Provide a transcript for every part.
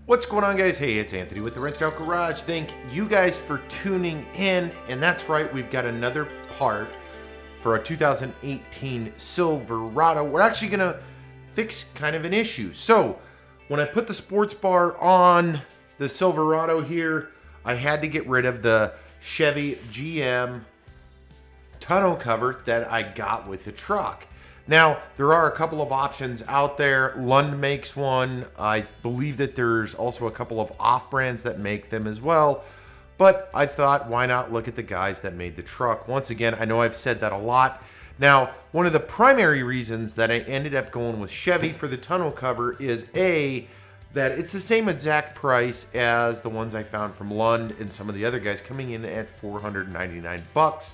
What's going on, guys? Hey, it's Anthony with the Wrench Out Garage. Thank you guys for tuning in. And that's right, we've got another part for a 2018 Silverado. We're actually gonna fix kind of an issue. So when I put the sports bar on the Silverado here, I had to get rid of the Chevy GM tonneau cover that I got with the truck. Now, there are a couple of options out there. Lund makes one. I believe that there's also a couple of off-brands that make them as well. But I thought, why not look at the guys that made the truck? Once again, I know I've said that a lot. Now, one of the primary reasons that I ended up going with Chevy for the tonneau cover is that it's the same exact price as the ones I found from Lund and some of the other guys, coming in at $499.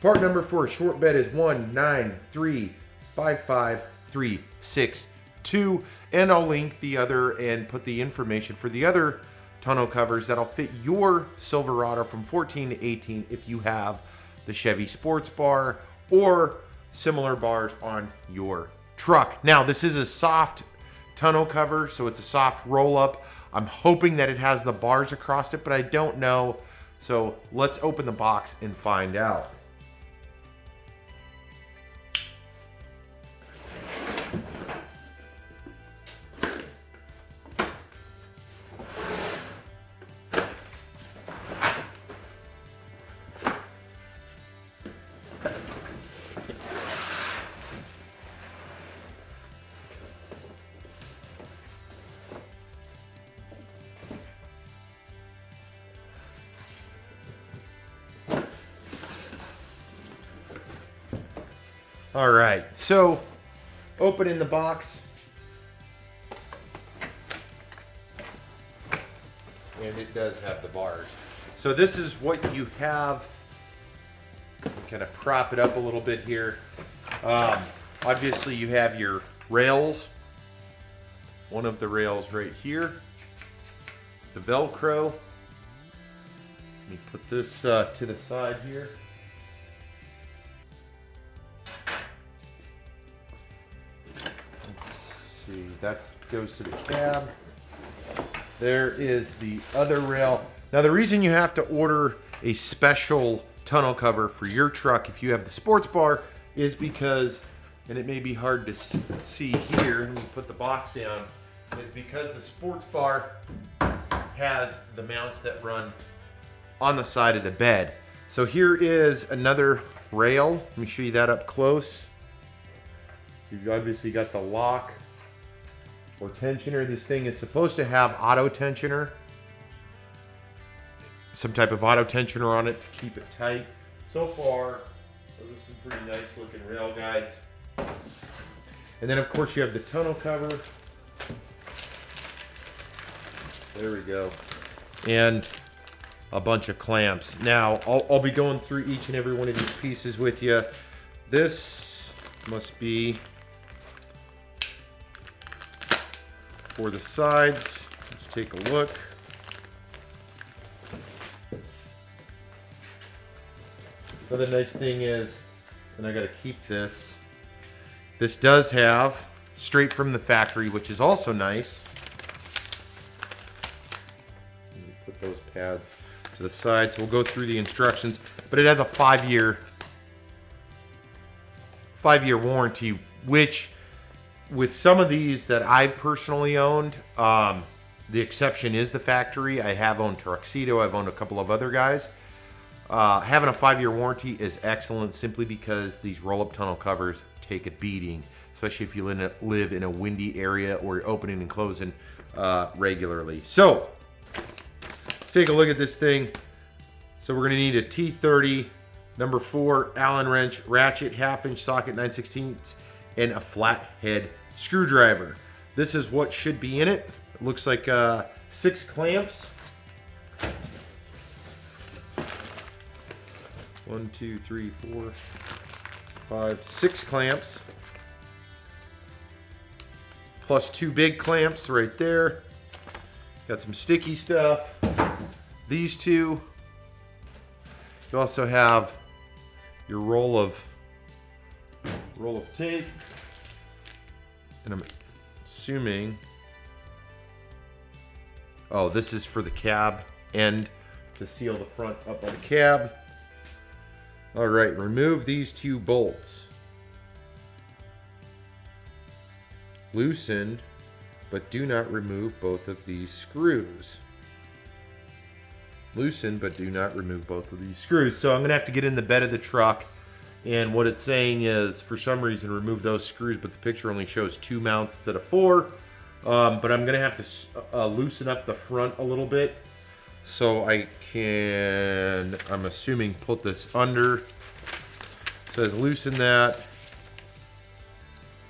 Part number for a short bed is 1935532, and I'll link the other and put the information for the other tonneau covers that'll fit your Silverado from 14 to 18 if you have the Chevy sports bar or similar bars on your truck. Now, this is a soft tonneau cover, so it's a soft roll up. I'm hoping that it has the bars across it, but I don't know. So let's open the box and find out. All right, so opening the box, and it does have the bars. So this is what you have. Kind of prop it up a little bit here. Obviously, you have your rails. One of the rails right here. The Velcro. Let me put this to the side here. See, that goes to the cab. There is the other rail. Now, the reason you have to order a special tonneau cover for your truck if you have the sports bar is because, and it may be hard to see here, let me put the box down, is because the sports bar has the mounts that run on the side of the bed. So here is another rail. Let me show you that up close. You've obviously got the lock or tensioner. This thing is supposed to have auto tensioner, some type of auto tensioner on it to keep it tight. So far, those are some pretty nice looking rail guides. And then of course you have the tonneau cover. There we go. And a bunch of clamps. Now, I'll be going through each and every one of these pieces with you. This must be for the sides. Let's take a look. Another nice thing is, and I gotta keep this, this does have straight from the factory, which is also nice. Let me put those pads to the side, so we'll go through the instructions, but it has a 5-year warranty, which with some of these that I've personally owned, the exception is the factory. I have owned Tuxedo, I've owned a couple of other guys. Having a 5-year warranty is excellent simply because these roll-up tonneau covers take a beating, especially if you live in a windy area or you're opening and closing regularly. So let's take a look at this thing. So we're gonna need a T30 number 4 Allen wrench, ratchet, 1/2-inch socket 9/16, and a flathead screwdriver. This is what should be in it. It looks like 6 clamps. 1, 2, 3, 4, 5, 6 clamps. Plus 2 big clamps right there. Got some sticky stuff. These 2. You also have your roll of tape, and I'm assuming Oh, this is for the cab end to seal the front up on the cab. All right, remove these 2 bolts. Loosen, but do not remove both of these screws. Loosen, but do not remove both of these screws. So I'm gonna have to get in the bed of the truck, and what it's saying is, for some reason, remove those screws, but the picture only shows 2 mounts instead of 4. But I'm gonna have to loosen up the front a little bit, so I can, I'm assuming, put this under. It says loosen that.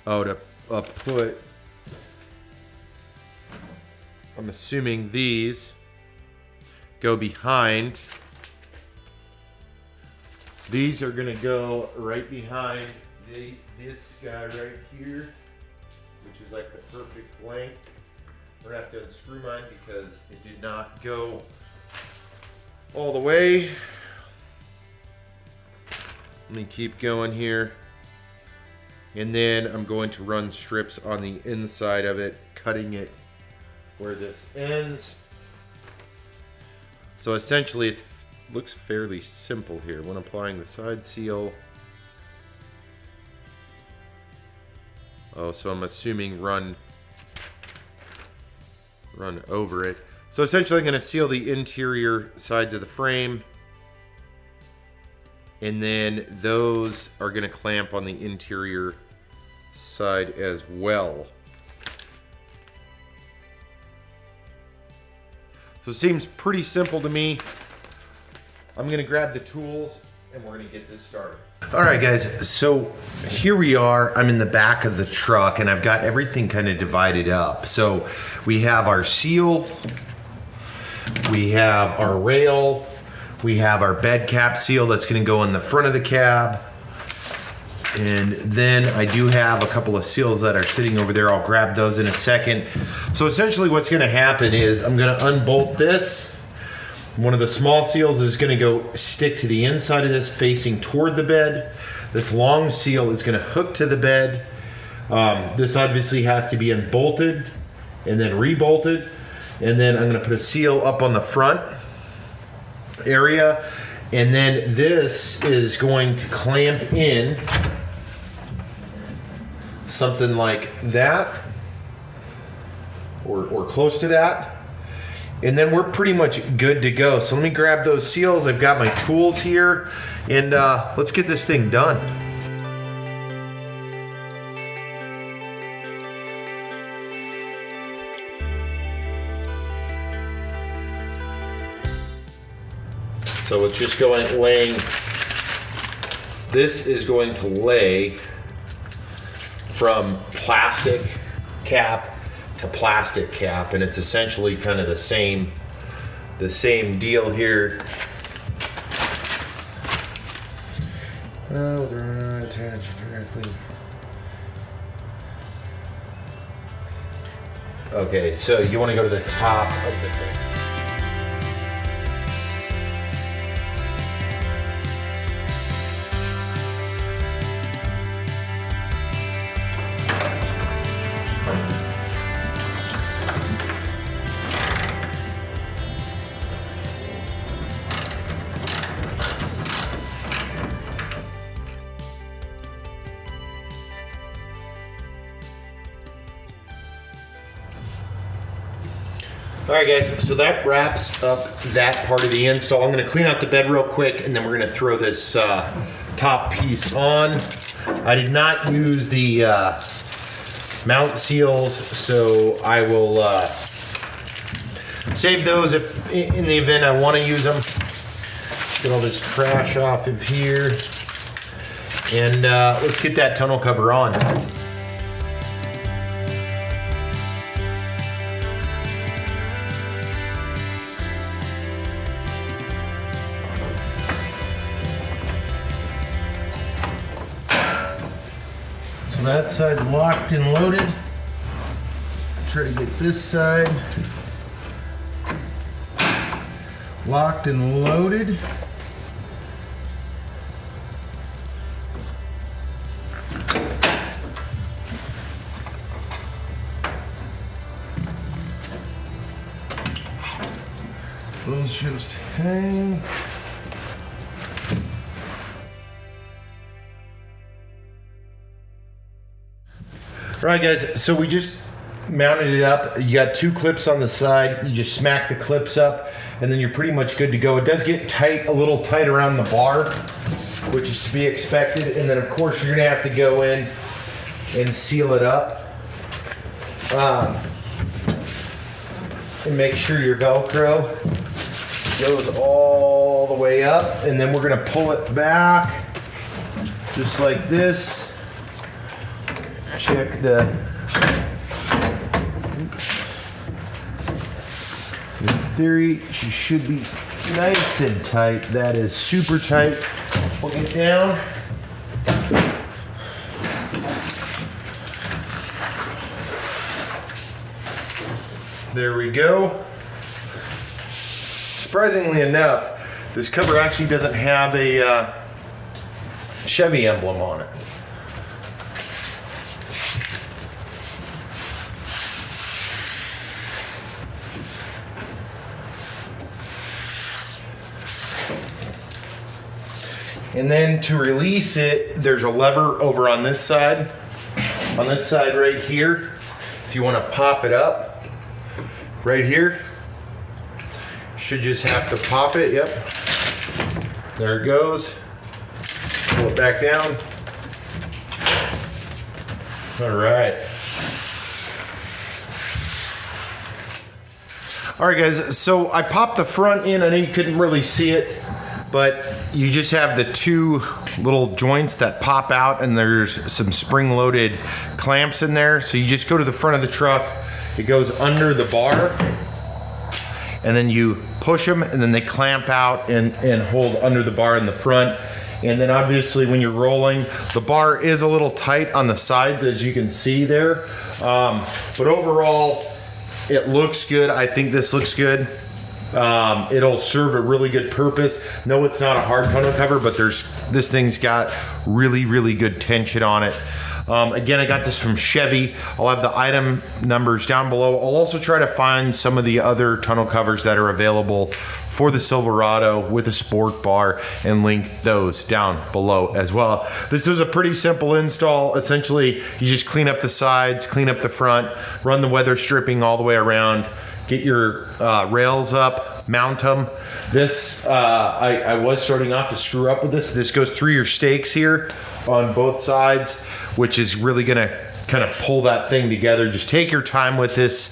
Oh, to put, I'm assuming these go behind. These are gonna go right behind this guy right here, which is like the perfect length. We're gonna have to unscrew mine because it did not go all the way. Let me keep going here. And then I'm going to run strips on the inside of it, cutting it where this ends. So essentially it looks fairly simple here. When applying the side seal, oh, so I'm assuming run over it. So essentially I'm going to seal the interior sides of the frame, and then those are going to clamp on the interior side as well. So it seems pretty simple to me. I'm gonna grab the tools and we're gonna get this started. All right, guys, so here we are. I'm in the back of the truck and I've got everything kind of divided up. So we have our seal, we have our rail, we have our bed cap seal that's gonna go in the front of the cab. And then I do have a couple of seals that are sitting over there. I'll grab those in a second. So essentially what's gonna happen is I'm gonna unbolt this. One of the small seals is gonna go stick to the inside of this facing toward the bed. This long seal is gonna hook to the bed. This obviously has to be unbolted and then rebolted. And then I'm gonna put a seal up on the front area. And then this is going to clamp in something like that, or close to that. And then we're pretty much good to go. So let me grab those seals. I've got my tools here, and let's get this thing done. So it's just laying, this is going to lay from plastic cap to plastic cap, and it's essentially kind of the same deal here. Oh, they're not attached directly. Okay, so you want to go to the top of the thing. All right, guys, so that wraps up that part of the install. I'm gonna clean out the bed real quick, and then we're gonna throw this top piece on. I did not use the mount seals, so I will save those if in the event I wanna use them. Get all this trash off of here. And let's get that tonneau cover on. That side's locked and loaded. Try to get this side locked and loaded. Those just hang. All right, guys, so we just mounted it up. You got 2 clips on the side. You just smack the clips up, and then you're pretty much good to go. It does get tight, a little tight around the bar, which is to be expected. And then, of course, you're gonna have to go in and seal it up. And make sure your Velcro goes all the way up, and then we're gonna pull it back just like this. Check the in theory, she should be nice and tight. That is super tight. Pull it down. There we go. Surprisingly enough, this cover actually doesn't have a Chevy emblem on it. And then to release it, there's a lever over on this side right here. If you want to pop it up, right here, should just have to pop it, yep. There it goes. Pull it back down. All right. All right, guys, so I popped the front in. I know you couldn't really see it, but you just have the 2 little joints that pop out, and there's some spring-loaded clamps in there. So you just go to the front of the truck, it goes under the bar, and then you push them, and then they clamp out and hold under the bar in the front. And then obviously when you're rolling, the bar is a little tight on the sides, as you can see there. But overall, it looks good. I think this looks good. It'll serve a really good purpose. No, it's not a hard tonneau cover, but this thing's got really, really good tension on it. Again, I got this from Chevy. I'll have the item numbers down below. I'll also try to find some of the other tonneau covers that are available for the Silverado with a sport bar and link those down below as well. This is a pretty simple install. Essentially, you just clean up the sides, clean up the front, run the weather stripping all the way around, get your rails up, mount them. This, I was starting off to screw up with this. This goes through your stakes here on both sides, which is really gonna kind of pull that thing together. Just take your time with this.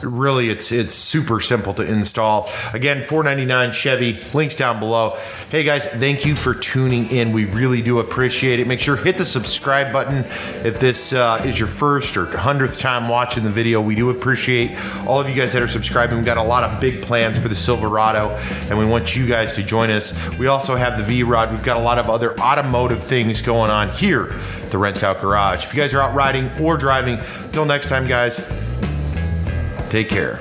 Really, it's super simple to install. Again, $499 Chevy, links down below. Hey guys, thank you for tuning in. We really do appreciate it. Make sure hit the subscribe button if this is your first or 100th time watching the video. We do appreciate all of you guys that are subscribing. We've got a lot of big plans for the Silverado, and we want you guys to join us. We also have the V-Rod. We've got a lot of other automotive things going on here at the Wrenched Out Garage. If you guys are out riding or driving, till next time, guys, take care.